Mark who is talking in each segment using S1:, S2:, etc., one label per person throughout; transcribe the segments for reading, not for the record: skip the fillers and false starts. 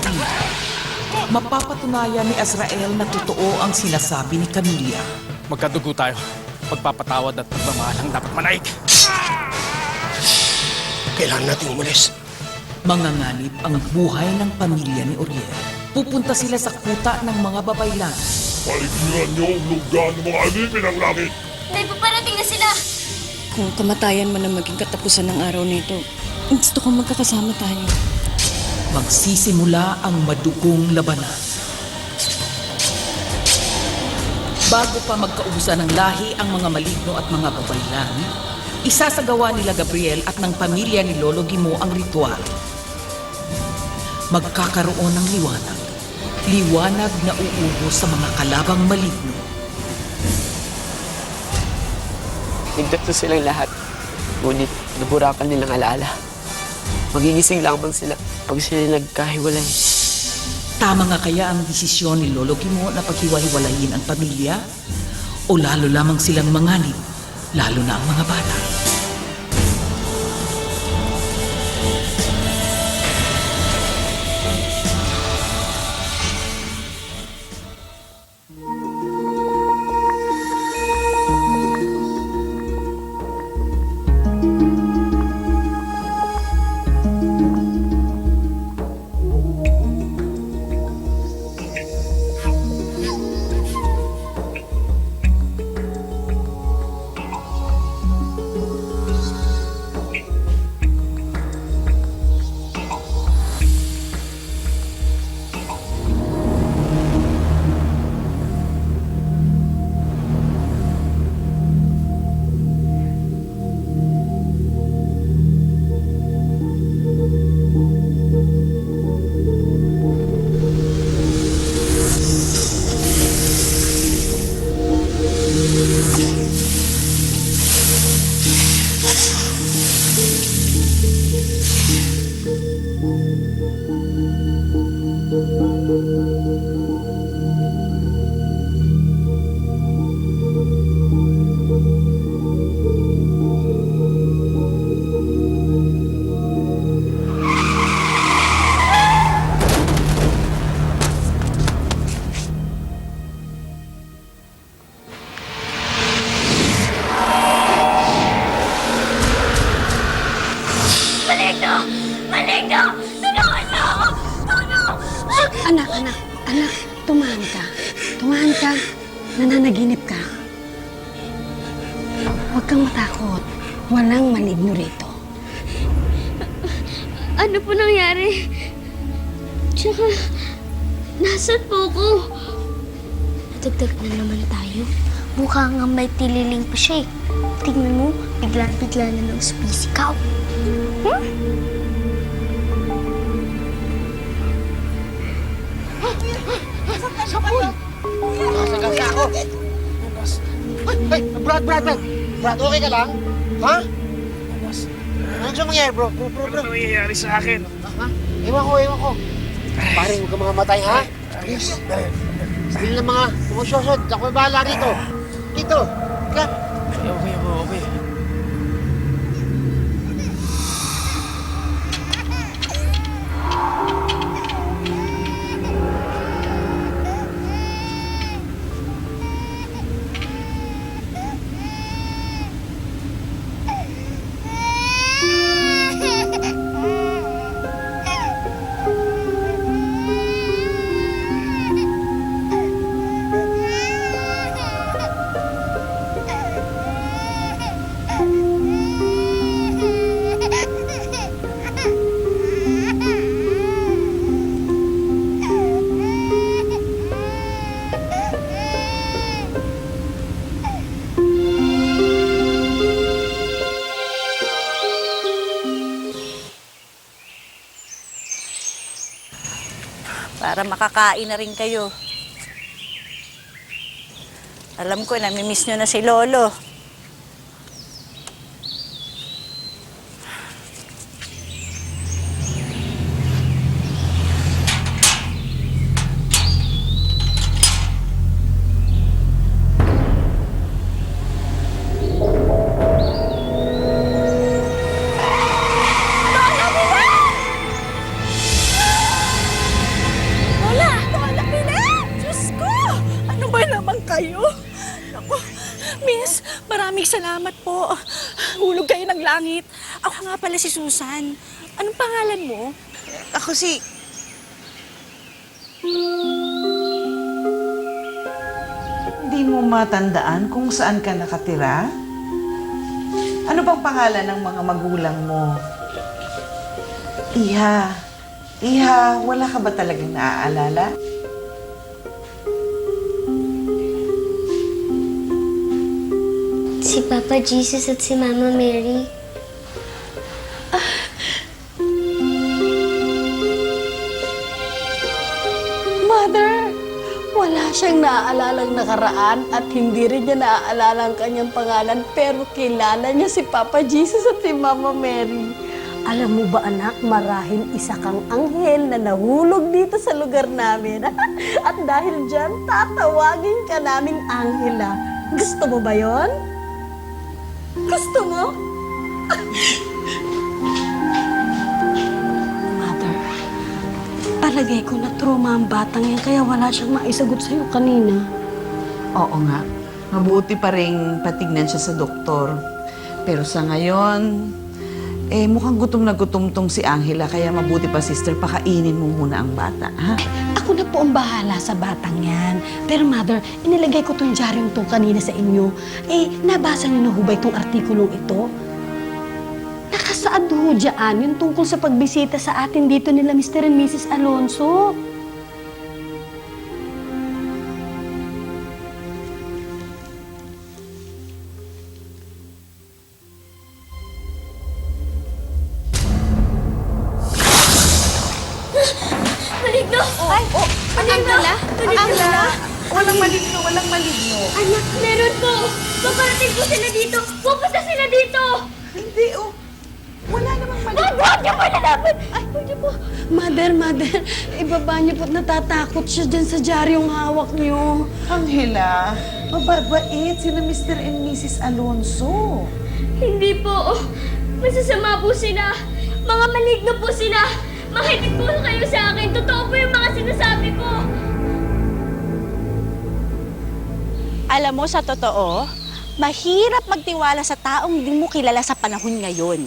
S1: David. Mapapatunayan ni Azrael na totoo ang sinasabi ni Camilla.
S2: Magkadugo tayo. Pagpapatawad at pagmamahal ang dapat manaig.
S3: Kailangan natin umalis.
S1: Manganganib ang buhay ng pamilya ni Uriel. Pupunta sila sa kuta ng mga babaylan.
S4: Paligyan niyo ang lugar ng mga alipin ng langit.
S5: May paparating na sila!
S6: Kung kamatayan man ang maging katapusan ng araw nito, gusto kong magkakasama tayo.
S1: Magsisimula ang madugong labanan. Bago pa magkaubusan ng lahi ang mga maligno at mga babaylan, isasagawa nila Gabriel at ng pamilya ni Lolo Gimo ang ritual. Magkakaroon ng liwanag. Liwanag na uubos sa mga kalabang maligno.
S7: Ligtas na silang lahat. Ngunit naburakan nilang alaala. Magigising lamang sila pag sila nagkahiwalay.
S1: Tama nga kaya ang desisyon ni Lolo Gimo na paghiwa-hiwalayin ang pamilya? O lalo lamang silang manganib, lalo na ang mga bata?
S6: Anak, tumahan ka. Tumahan ka. Nananaginip ka. Huwag kang matakot. Walang maligno rito.
S5: Ano po nangyari? Tsaka, nasaan po ko? Nadagdag na naman tayo. Mukha nga may tililing pa siya eh. Tingnan mo, bigla-bigla na lang sumisikaw.
S3: Sapul! Nasagasa ako! Ay! Brad! Brad, okay ka lang? Ha? Ano siya mangyayari, bro? Bro.
S2: Ano nangyayari sa akin?
S3: Ha? Ewan ko. Pare, huwag ka mamatay, ha? Please. Sabi ng mga sosod. Ako bahala rito. Dito. Ka.
S2: Okay.
S8: Para makakain na rin kayo. Alam ko, namimiss nyo na si Lolo.
S9: Maraming salamat po. Hulog kayo ng langit. Ako nga pala si Susan. Anong pangalan mo?
S8: Ako si...
S10: Hindi mo matandaan kung saan ka nakatira? Ano bang pangalan ng mga magulang mo? Iha, wala ka ba talagang naaalala?
S5: Si Papa Jesus at si Mama Mary.
S9: Mother, wala siyang naaalalang nakaraan at hindi rin niya naaalala ang kanyang pangalan pero kilala niya si Papa Jesus at si Mama Mary. Alam mo ba anak, marahil isa kang anghel na nahulog dito sa lugar namin. At dahil dyan, tatawagin ka naming Anghela. Gusto mo ba yon? Gusto mo? Mother, palagay ko na trauma ang batang yan kaya wala siyang maisagot sa'yo kanina.
S10: Oo nga. Mabuti pa rin patignan siya sa doktor. Pero sa ngayon, mukhang gutom na gutom tong si Angela. Kaya mabuti pa, sister, pakainin mo muna ang bata, ha?
S9: Ako na po ang bahala sa batang yan. Pero mother, inilagay ko tong dyaryo to kanina sa inyo. Nabasa niyo na hubay tong artikulong ito? Nakasaad ho dyan yung tungkol sa pagbisita sa atin dito nila Mr. and Mrs. Alonso.
S5: Maligno! Angela? Angela?
S10: Walang maligno, walang maligno.
S5: Anak, meron po! Paparating po sila dito! Pupunta sila dito!
S10: Hindi, wala namang maligno.
S5: Huwag niyo po nalaman! Ay, huwag niyo po!
S9: Mother, ibaba niyo po't natatakot siya dyan sa dyaryong hawak niyo.
S10: Angela, mababait sila Mr. and Mrs. Alonso.
S5: Hindi po! Masasama po sila! Mga maligno po sila! Makinig po kayo sa akin! Totoo po yung mga sinasabi ko!
S8: Alam mo, sa totoo, mahirap magtiwala sa taong di mo kilala sa panahon ngayon.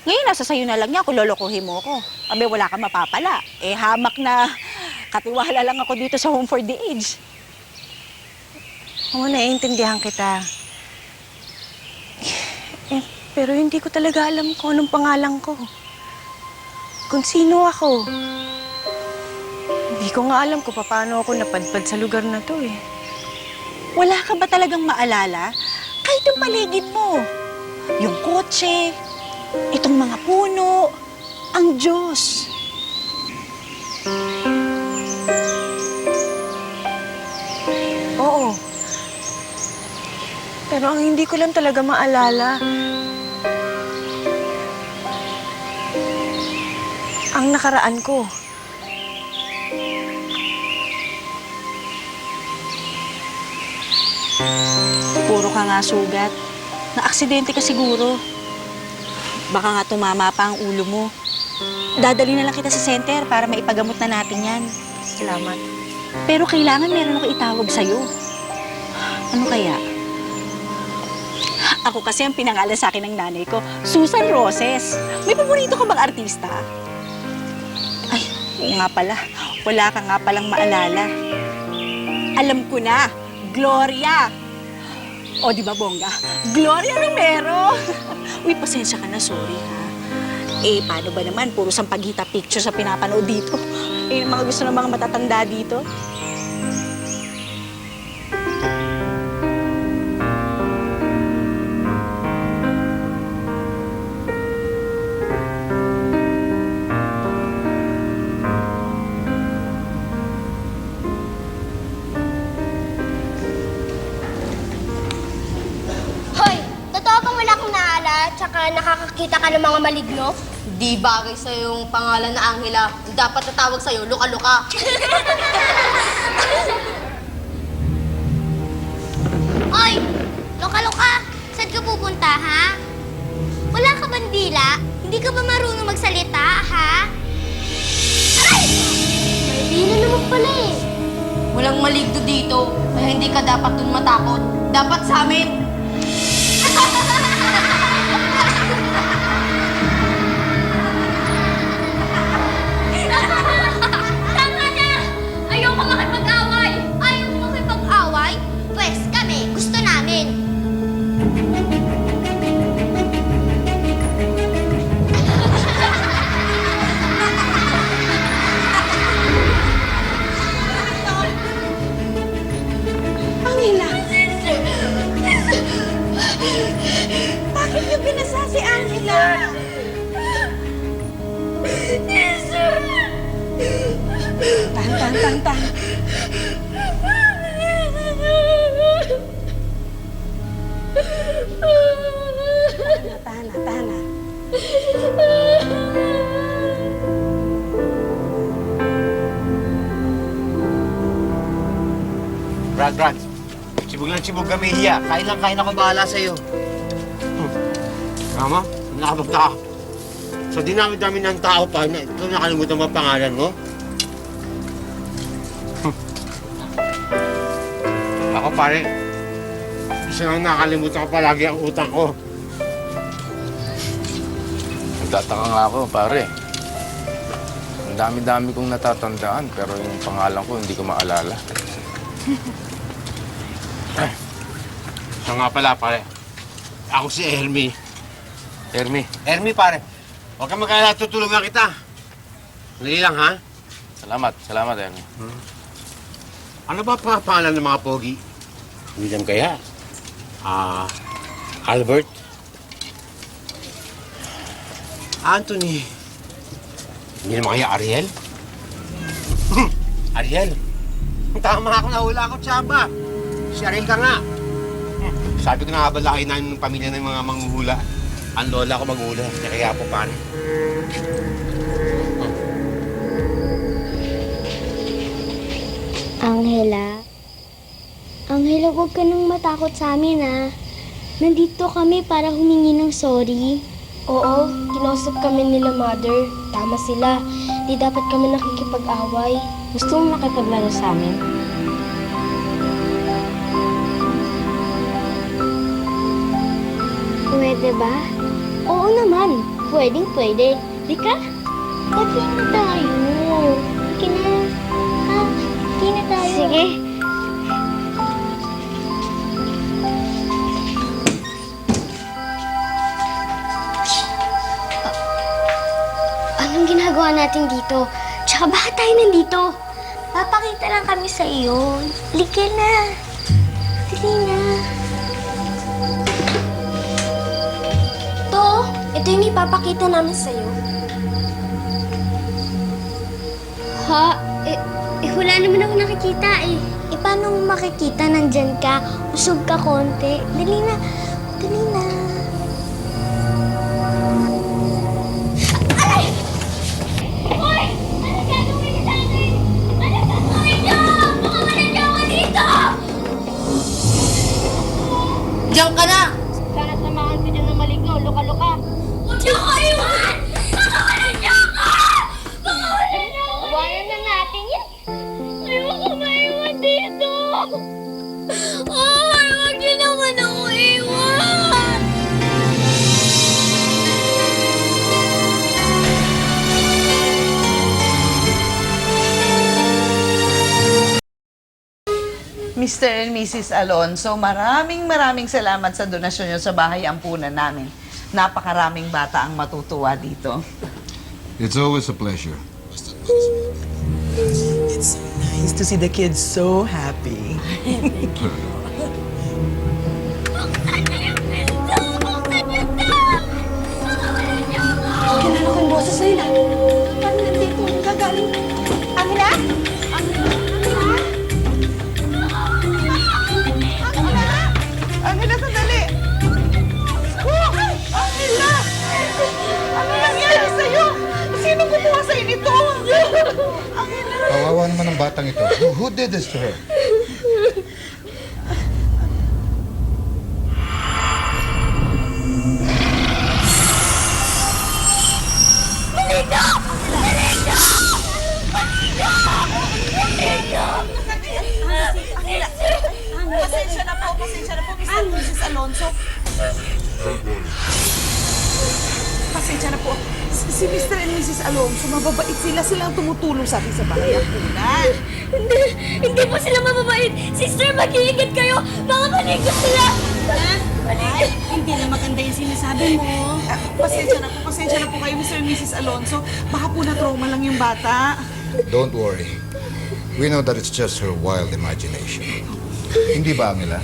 S8: Ngayon, nasa sayo na lang niya kung lolokohin mo ko. Abe, wala kang mapapala. Hamak na katiwala lang ako dito sa Home for the Aged. Oo, naiintindihan kita. Pero hindi ko talaga alam kung anong pangalan ko. Kung sino ako. Hindi ko nga alam kung paano ako napadpad sa lugar na to eh. Wala ka ba talagang maalala? Kahit yung paligid mo. Yung kotse, itong mga puno, ang Diyos. Oo. Pero ang hindi ko lang talaga maalala, ang nakaraan ko. Puro ka nga sugat. Na-aksidente ka siguro. Baka nga tumama pa ang ulo mo. Dadali na lang kita sa center para maipagamot na natin yan. Salamat. Pero kailangan meron ako itawag sa'yo. Ano kaya? Ako kasi ang pinangalan sa akin ng nanay ko, Susan Roses. May paborito ka bang artista? Ay, nga pala. Wala ka nga palang maalala. Alam ko na. Gloria. O, di ba, bongga? Gloria Romero. Uy, pasensya ka na, sorry, ha? Paano ba naman? Puro sampaghita picture sa pinapanood dito. Yung mga gusto ng mga matatanda dito.
S5: Tsaka nakakakita ka ng mga maligno?
S11: Di bagay sa'yo yung pangalan na Angela. Dapat tatawag sa'yo, Luka-Luka.
S5: Oy! Luka-Luka! Saan ka pupunta, ha? Wala ka bandila? Hindi ka ba marunong magsalita, ha? Aray! Hindi na naman pala eh.
S11: Walang maligdo dito, kaya hindi ka dapat dun matakot. Dapat sa amin.
S5: Tama na! Ayoko makipag-away! Ayaw mo makipag-away? Pwes kami, gusto namin.
S8: Angela! Bakit niyo binasa si Angela? Tahan. Tahan na.
S3: Brad. Sibog kami hiya. Kain ako bahala sa'yo. Tama? Nakapagtaka. Sa dinami-dami ng tao pa, ito nakalimutan mo ang pangalan mo? Ako pare, isa lang nakalimutan ko palagi ang utang ko.
S2: Nagtataka nga ako, pare. Ang dami-dami kong natatandaan, pero yung pangalan ko hindi ko maalala.
S3: Siya nga pala pare, ako si Hermie.
S2: Hermie,
S3: Pare, huwag kang mag-alala, tutulungan kita. Dali lang ha?
S2: salamat, Hermie.
S3: Ano ba pangalan ng mga pogi? William kaya? Albert? Anthony? Hindi naman kaya Ariel? Ariel? Tama ako, nahula ako, tsaba. Si Ariel ka nga. Sabi ko na nga ba laki na ng pamilya ng mga manghuhula. Ang lola ko maghuhula, kaya po pare.
S5: Angela, huwag ka nang matakot sa amin, ha? Nandito kami para humingi ng sorry. Oo, kinausap kami nila, Mother. Tama sila. Di dapat kami nakikipag-away. Gusto mong makipaglaro sa amin? Pwede ba? Oo naman. Pwede. Di ka? Kapi na tayo. Kina... Ha? Kina tayo. Sige. Anong ginagawa natin dito? Tsaka bakit tayo nandito? Papakita lang kami sa iyo. Lika na. Dali na. Ito yung ipapakita namin sa iyo. Ha? Wala naman ako nakikita eh. Paano mo makikita? Nandyan ka. Usog ka konti. Dali na. Aray! Hoy! Ano gagawin niyo sa akin? Ano gagawin niyo? Baka manadya ka dito!
S11: Diyan ka na!
S5: Sana samahan ka dyan ng maligno. Luka-luka. Huwag niyo ko iwan! Baka manadya ka! Iwanan na natin yan. Ayoko maiwan dito. Ay, huwag niyo naman ako iwan.
S10: Mr. and Mrs. Alonso, maraming salamat sa donasyon nyo sa bahay ampunan namin. Napakaraming bata ang matutuwa dito.
S12: It's always a pleasure.
S13: It's nice to see the kids so happy.
S8: Kilala ko yung boses na yun, ah. Paano nandito? Gagaling? Angela?
S10: Angela, sandali! Oh! Angela! Ano nangyari sa'yo? Sino kumuha sa'yo nito? Angela!
S12: Kawawa naman ang batang ito. Who did this to her?
S8: Pasensya na po, Mrs. Alonso.
S10: Pasensya na po. Si Mr. and Mrs. Alonso, mababait sila. Silang tumutulong sa atin sa bahay apunan.
S5: Hindi po sila mababait. Sister, mag-iingat kayo. Baka maligod sila.
S8: Ay, hindi na maganda yung sinasabi mo.
S10: Pasensya na po kayo, Mr. and Mrs. Alonso. Baka po na-trauma lang yung bata.
S12: Don't worry. We know that it's just her wild imagination. Hindi ba, Angela?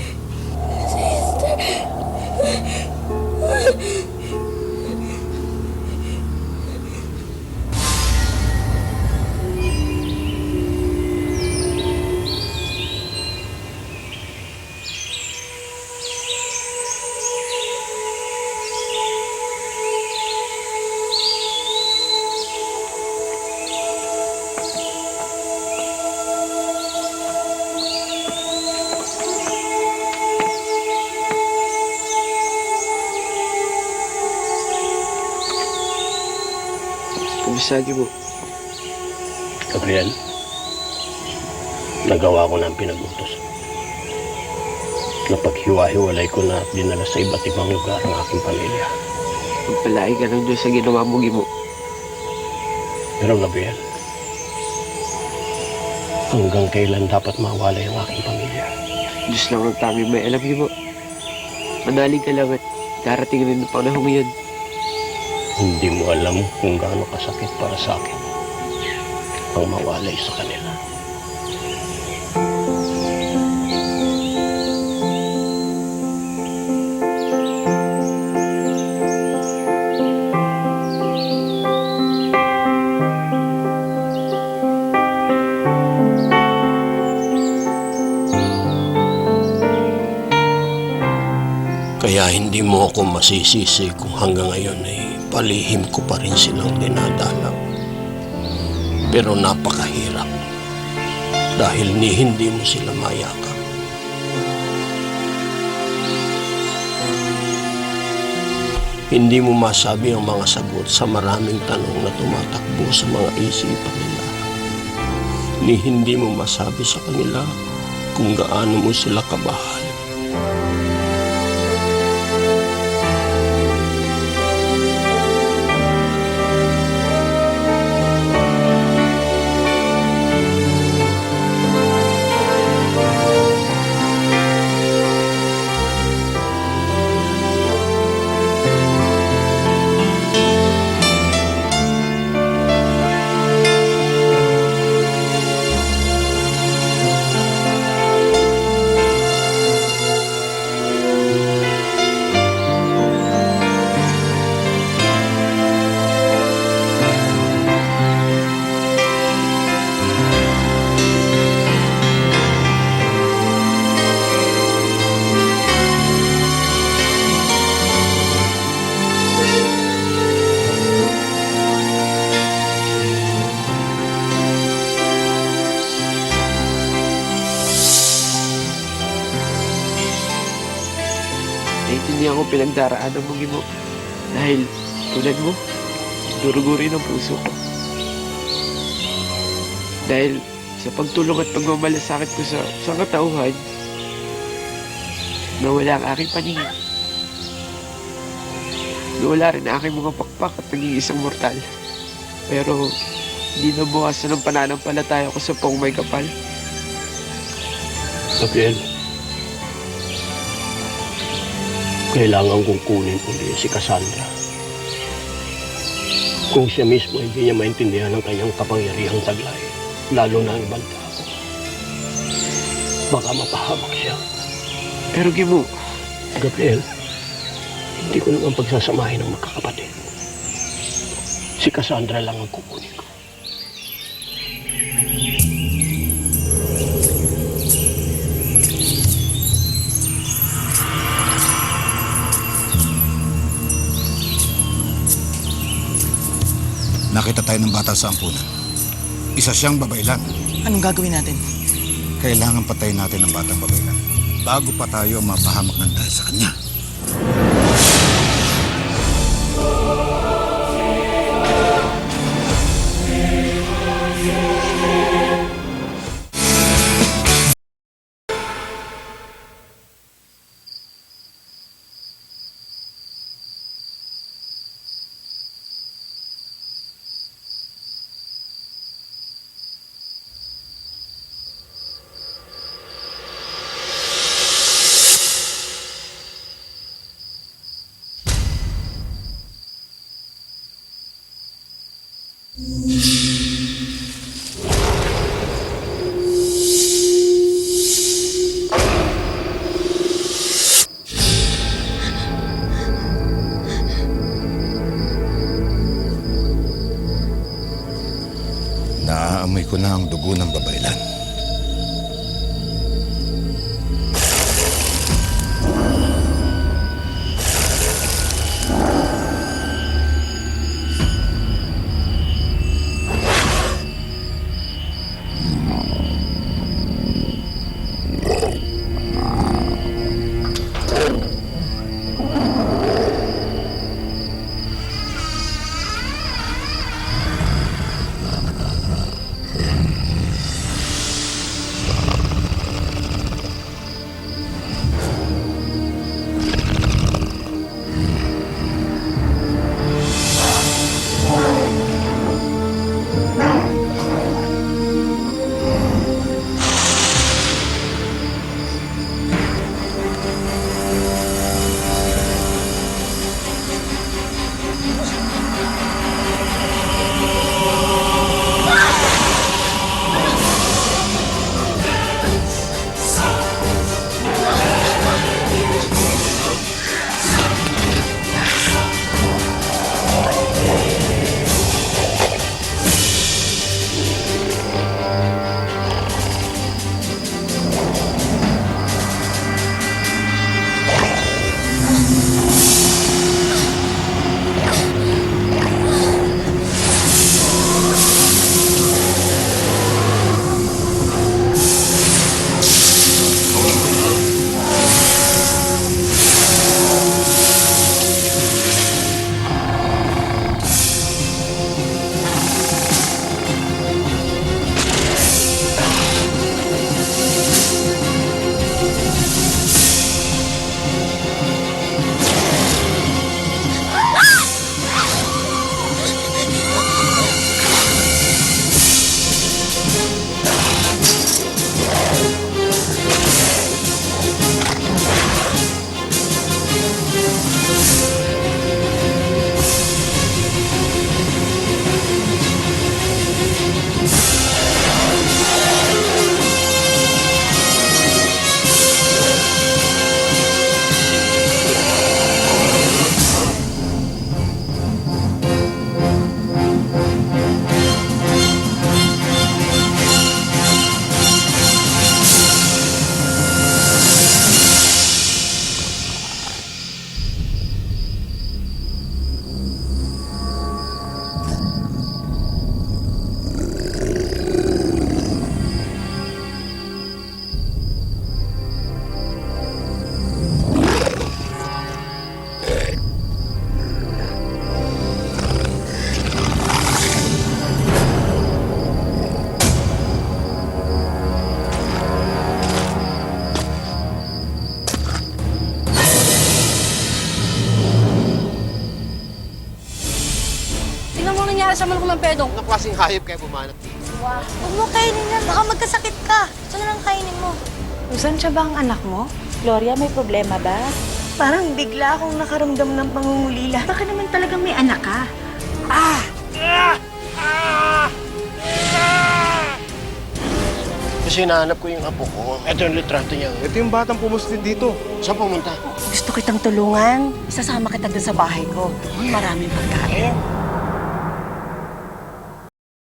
S7: Kabisagi mo.
S14: Gabriel, nagawa ko na ang pinag-utos. Napaghiwa-hiwalay ko na at dinala sa iba't ibang lugar ang aking pamilya.
S7: Magpalaay ka ng Diyos sa ginawa mo, Gimo.
S14: Pero Gabriel, hanggang kailan dapat mawalay ang aking pamilya?
S7: Diyos lang ang tanging may alam, Gimo. Manalig ka lang at darating rin ang panahon yun.
S14: Hindi mo alam kung gaano kasakit para sa akin ang mawalay sa kanila. Kaya hindi mo ako masisisi kung hanggang ngayon ay palihim ko pa rin silang dinadalaw. Pero napakahirap dahil hindi mo sila mayakap. Hindi mo masabi ang mga sagot sa maraming tanong na tumatakbo sa mga isipan nila. Hindi mo masabi sa kanila kung gaano mo sila kabahal.
S7: Naiintindihan ko pinagdaraanan mo, Gimo. Dahil tulad mo, durugo rin ang puso ko. Dahil sa pagtulong at pagmamalasakit ko sa katauhan, nawala ang aking paningin. Nawala rin ang aking mga pakpak at naging isang mortal. Pero hindi nabukasan ang pananampalataya ko sa pong may kapal.
S14: Gabriel, kailangan kong kunin uli si Cassandra. Kung siya mismo hindi niya maintindihan ang kanyang kapangyarihang taglay, lalo na ang ibang tao, baka mapahamak siya.
S7: Pero Gimo,
S14: Gabriel, hindi ko naman pagsasamahin ng magkakapatid. Si Cassandra lang ang kukunin ko.
S12: Nakita tayo ng bata sa ampunan. Isa siyang babaylan.
S13: Anong gagawin natin?
S12: Kailangan patayin natin ang batang babaylan bago pa tayo mapahamak ng dahil sa kanya. ko na ang dugo ng babaylan.
S11: nangyari sa Manong Pedong?
S3: Anong klaseng hayop kaya bumanat dito?
S11: Wow. Huwag mo kainin yan. Baka magkasakit ka. Ito na lang kainin mo.
S8: Susan, siya ba ang anak mo? Gloria, may problema ba? Parang bigla akong nakaramdam ng pangungulila. Baka naman talagang may anak ka.
S14: Kasi hinahanap ko yung apo ko. Ito yung litrato niya.
S3: Ito yung batang pumustin dito.
S14: Saan pumunta?
S8: Gusto kitang tulungan. Isasama kita doon sa bahay ko. Maraming pagkain.